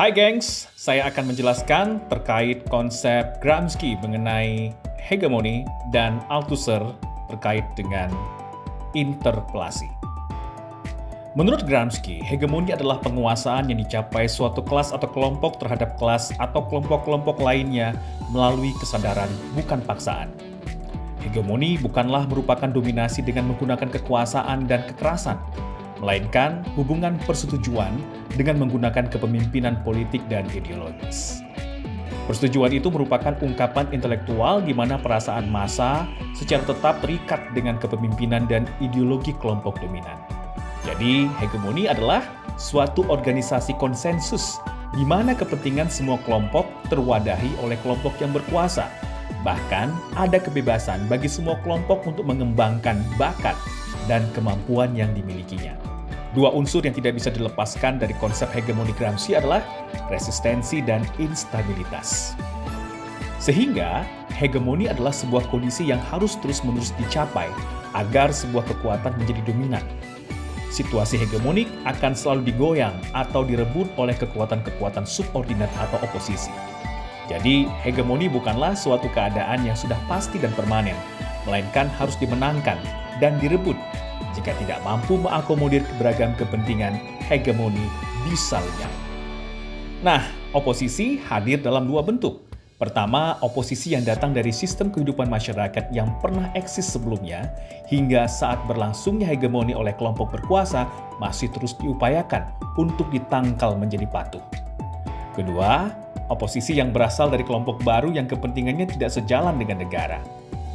Hai gengs, saya akan menjelaskan terkait konsep Gramsci mengenai hegemoni dan Althusser terkait dengan interpelasi. Menurut Gramsci, hegemoni adalah penguasaan yang dicapai suatu kelas atau kelompok terhadap kelas atau kelompok-kelompok lainnya melalui kesadaran, bukan paksaan. Hegemoni bukanlah merupakan dominasi dengan menggunakan kekuasaan dan kekerasan, melainkan hubungan persetujuan dengan menggunakan kepemimpinan politik dan ideologis. Persetujuan itu merupakan ungkapan intelektual di mana perasaan massa secara tetap terikat dengan kepemimpinan dan ideologi kelompok dominan. Jadi, hegemoni adalah suatu organisasi konsensus di mana kepentingan semua kelompok terwadahi oleh kelompok yang berkuasa. Bahkan, ada kebebasan bagi semua kelompok untuk mengembangkan bakat dan kemampuan yang dimilikinya. Dua unsur yang tidak bisa dilepaskan dari konsep hegemoni Gramsci adalah resistensi dan instabilitas. Sehingga, hegemoni adalah sebuah kondisi yang harus terus-menerus dicapai agar sebuah kekuatan menjadi dominan. Situasi hegemonik akan selalu digoyang atau direbut oleh kekuatan-kekuatan subordinat atau oposisi. Jadi, hegemoni bukanlah suatu keadaan yang sudah pasti dan permanen, melainkan harus dimenangkan dan direbut. Jika tidak mampu mengakomodir beragam kepentingan, hegemoni bisa lenyap. Nah, oposisi hadir dalam dua bentuk. Pertama, oposisi yang datang dari sistem kehidupan masyarakat yang pernah eksis sebelumnya, hingga saat berlangsungnya hegemoni oleh kelompok berkuasa masih terus diupayakan untuk ditangkal menjadi patuh. Kedua, oposisi yang berasal dari kelompok baru yang kepentingannya tidak sejalan dengan negara.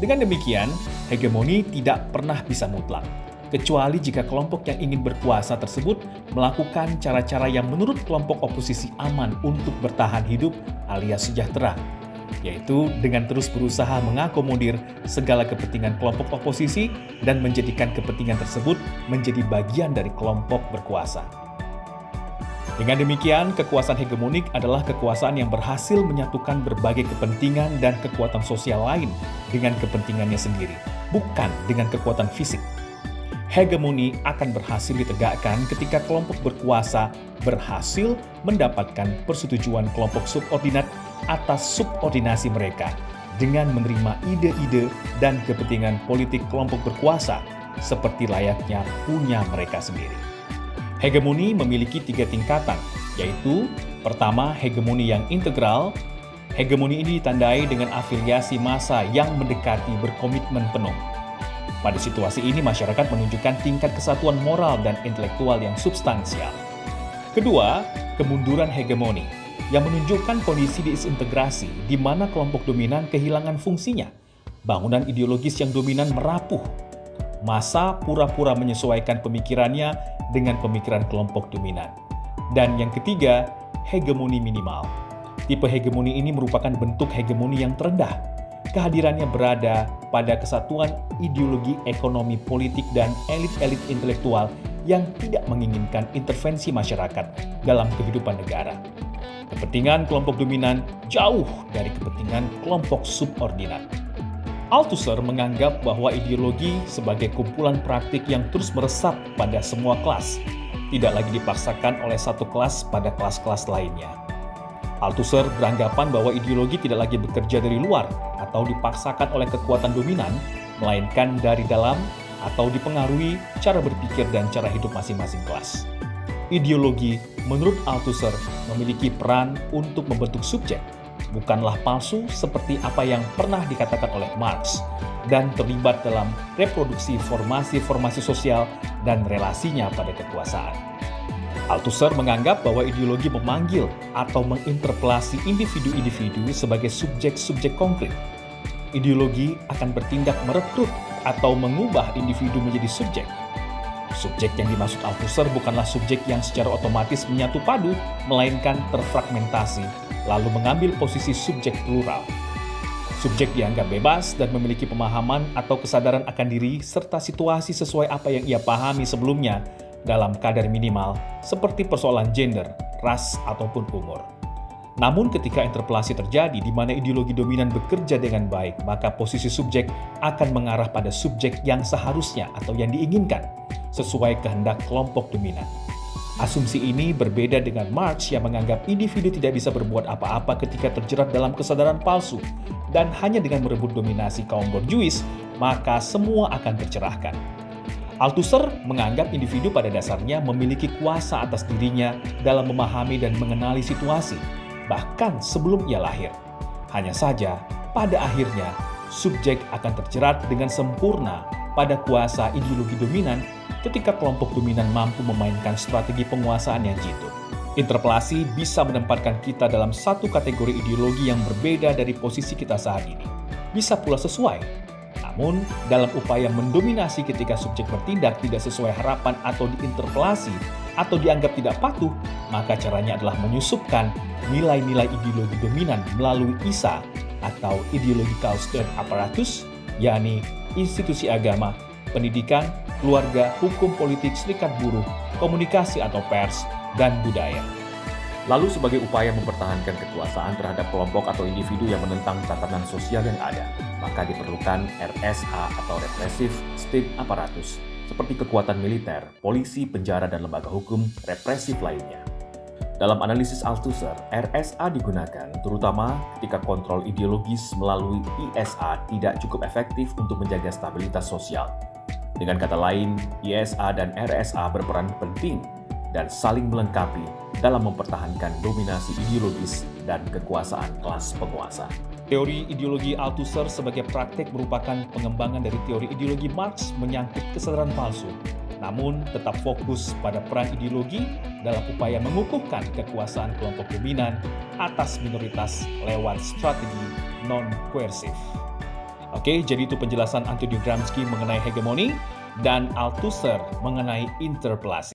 Dengan demikian, hegemoni tidak pernah bisa mutlak, kecuali jika kelompok yang ingin berkuasa tersebut melakukan cara-cara yang menurut kelompok oposisi aman untuk bertahan hidup alias sejahtera, yaitu dengan terus berusaha mengakomodir segala kepentingan kelompok oposisi dan menjadikan kepentingan tersebut menjadi bagian dari kelompok berkuasa. Dengan demikian, kekuasaan hegemonik adalah kekuasaan yang berhasil menyatukan berbagai kepentingan dan kekuatan sosial lain dengan kepentingannya sendiri, bukan dengan kekuatan fisik. Hegemoni akan berhasil ditegakkan ketika kelompok berkuasa berhasil mendapatkan persetujuan kelompok subordinat atas subordinasi mereka dengan menerima ide-ide dan kepentingan politik kelompok berkuasa seperti layaknya punya mereka sendiri. Hegemoni memiliki 3 tingkatan, yaitu pertama, hegemoni yang integral. Hegemoni ini ditandai dengan afiliasi massa yang mendekati berkomitmen penuh. Pada situasi ini, masyarakat menunjukkan tingkat kesatuan moral dan intelektual yang substansial. Kedua, kemunduran hegemoni, yang menunjukkan kondisi disintegrasi di mana kelompok dominan kehilangan fungsinya. Bangunan ideologis yang dominan merapuh. Massa pura-pura menyesuaikan pemikirannya dengan pemikiran kelompok dominan. Dan yang ketiga, hegemoni minimal. Tipe hegemoni ini merupakan bentuk hegemoni yang terendah. Kehadirannya berada pada kesatuan ideologi ekonomi politik dan elit-elit intelektual yang tidak menginginkan intervensi masyarakat dalam kehidupan negara. Kepentingan kelompok dominan jauh dari kepentingan kelompok subordinat. Althusser menganggap bahwa ideologi sebagai kumpulan praktik yang terus meresap pada semua kelas, tidak lagi dipaksakan oleh satu kelas pada kelas-kelas lainnya. Althusser beranggapan bahwa ideologi tidak lagi bekerja dari luar atau dipaksakan oleh kekuatan dominan, melainkan dari dalam atau dipengaruhi cara berpikir dan cara hidup masing-masing kelas. Ideologi, menurut Althusser, memiliki peran untuk membentuk subjek, bukanlah palsu seperti apa yang pernah dikatakan oleh Marx, dan terlibat dalam reproduksi formasi-formasi sosial dan relasinya pada kekuasaan. Althusser menganggap bahwa ideologi memanggil atau menginterpelasi individu-individu sebagai subjek-subjek konkret. Ideologi akan bertindak merekrut atau mengubah individu menjadi subjek. Subjek yang dimaksud Althusser bukanlah subjek yang secara otomatis menyatu padu, melainkan terfragmentasi, lalu mengambil posisi subjek plural. Subjek dianggap bebas dan memiliki pemahaman atau kesadaran akan diri serta situasi sesuai apa yang ia pahami sebelumnya dalam kadar minimal, seperti persoalan gender, ras, ataupun umur. Namun ketika interpelasi terjadi di mana ideologi dominan bekerja dengan baik, maka posisi subjek akan mengarah pada subjek yang seharusnya atau yang diinginkan, sesuai kehendak kelompok dominan. Asumsi ini berbeda dengan Marx yang menganggap individu tidak bisa berbuat apa-apa ketika terjerat dalam kesadaran palsu, dan hanya dengan merebut dominasi kaum borjuis, maka semua akan tercerahkan. Althusser menganggap individu pada dasarnya memiliki kuasa atas dirinya dalam memahami dan mengenali situasi, bahkan sebelum ia lahir. Hanya saja, pada akhirnya, subjek akan terjerat dengan sempurna pada kuasa ideologi dominan ketika kelompok dominan mampu memainkan strategi penguasaan yang jitu. Interpelasi bisa menempatkan kita dalam satu kategori ideologi yang berbeda dari posisi kita saat ini. Bisa pula sesuai. Namun, dalam upaya mendominasi ketika subjek bertindak tidak sesuai harapan atau diinterpelasi atau dianggap tidak patuh, maka caranya adalah menyusupkan nilai-nilai ideologi dominan melalui ISA atau Ideological State Apparatus, yakni institusi agama, pendidikan, keluarga, hukum politik, serikat buruh, komunikasi atau pers, dan budaya. Lalu sebagai upaya mempertahankan kekuasaan terhadap kelompok atau individu yang menentang tatanan sosial yang ada, maka diperlukan RSA atau Repressive State Apparatus, seperti kekuatan militer, polisi, penjara, dan lembaga hukum represif lainnya. Dalam analisis Althusser, RSA digunakan terutama ketika kontrol ideologis melalui ISA tidak cukup efektif untuk menjaga stabilitas sosial. Dengan kata lain, ISA dan RSA berperan penting dan saling melengkapi dalam mempertahankan dominasi ideologis dan kekuasaan kelas penguasa. Teori ideologi Althusser sebagai praktik merupakan pengembangan dari teori ideologi Marx menyangkut kesadaran palsu, namun tetap fokus pada peran ideologi dalam upaya mengukuhkan kekuasaan kelompok dominan atas minoritas lewat strategi non-koersif. Oke, jadi itu penjelasan Antonio Gramsci mengenai hegemoni dan Althusser mengenai interpelasi.